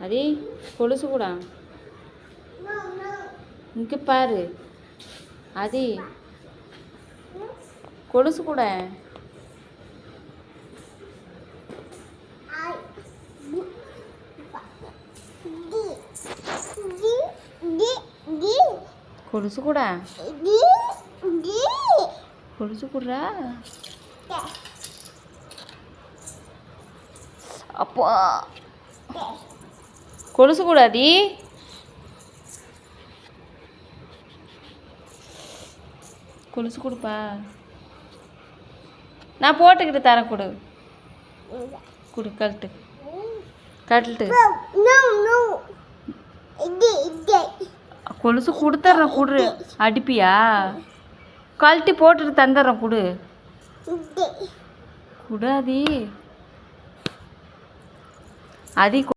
அதே கொலுசு கூட இங்கே பாரு. அதே கொலுசு கூட கொலுசு கூட கொலுசு கூடா அப்பா கொலுசு கூடாதி. கொலுசு கொடுப்பா. நான் போட்டுக்கிட்டு தரேன். கொடு கொடு. கழட்டு கழட்டு. கொலுசு கொடுத்துட்றேன். கொடு. அடிப்பியா? கழட்டி போட்டுட்டு தந்துடுறேன். கொடு கொடாதி. அதி